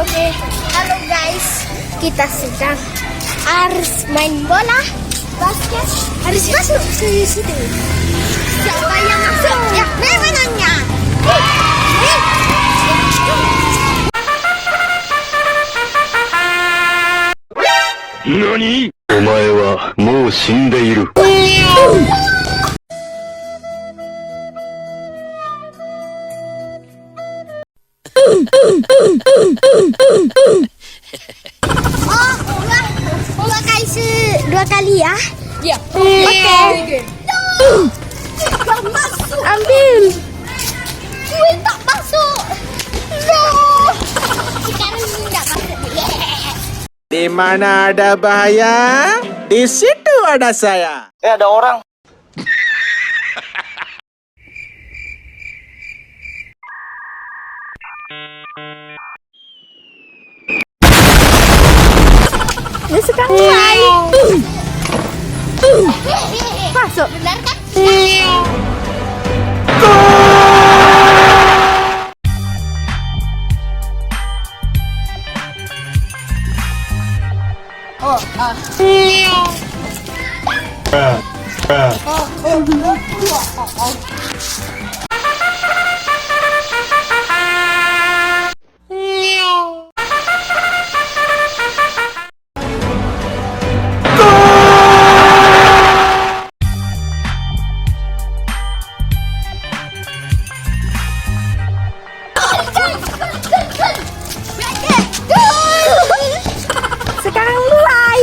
Oke, halo guys, kita sedang harus main bola basket, harus masuk ke situ. Siapa yang masuk? Ya, menangnya. NANI?! お前はもう死んでいる。Bola guys, 2 kali ya. Iya. Oke. Gak masuk. Ambil. Gue tak masuk. No. Sekarang ini gak masuk. Di mana ada bahaya, di situ ada saya. Ada orang. Ini sekarang mulai. Masuk. Benar kan? Sekarang mulai.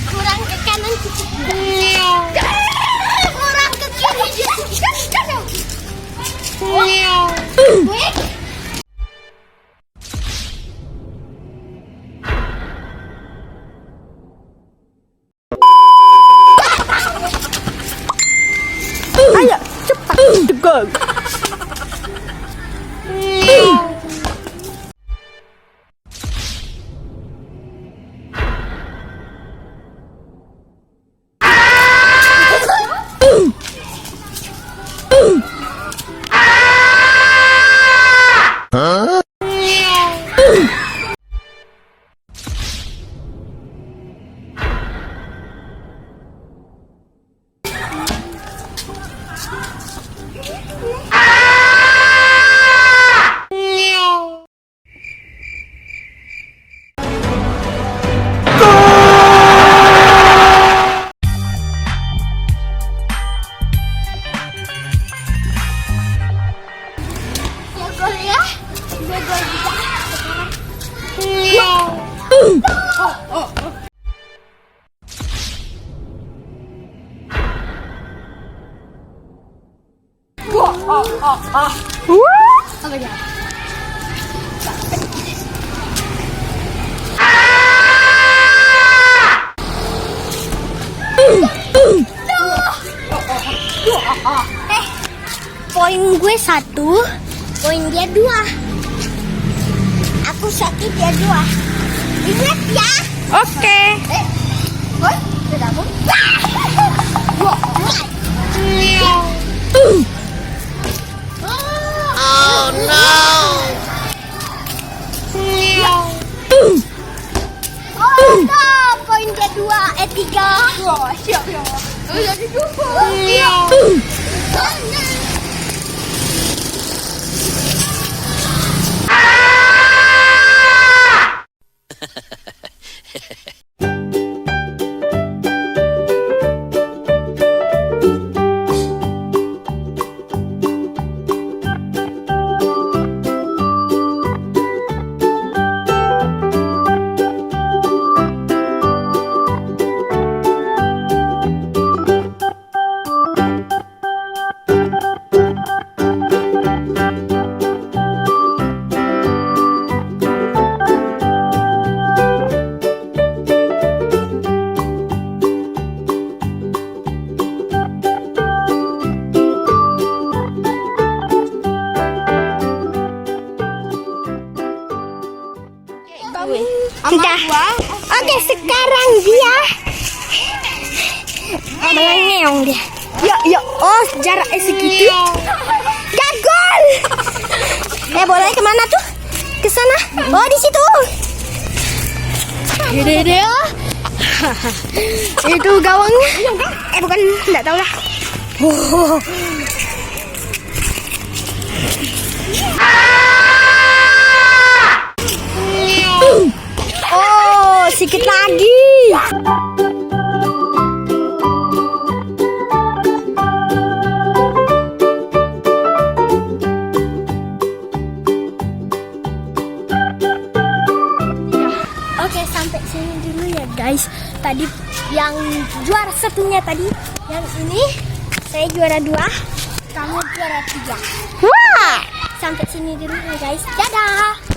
Kurang ke kanan sedikit. Kurang ke kiri sedikit. Baik. Ayo, cepat. Tegak. Poin gue 1, poin dia 2. Aku 1, dia 2. Ingat ya. Oke. Sudah pun. Oh no. Oh no, poin dia 3. Wah, siap ya. Jadi jumpa. Sudah. Oke, sekarang dia Melengeong dia. Ya, oh jaraknya segitu. Gagal. Bolanya kemana tuh? Ke sana. Oh di situ. Dia. Itu gawangnya. Bukan, enggak tahu lah. Oh, sedikit lagi. Oke, sampai sini dulu ya guys. Tadi yang juara satunya tadi, yang ini saya juara 2, kamu juara 3. Wah, sampai sini dulu ya guys. Dadah.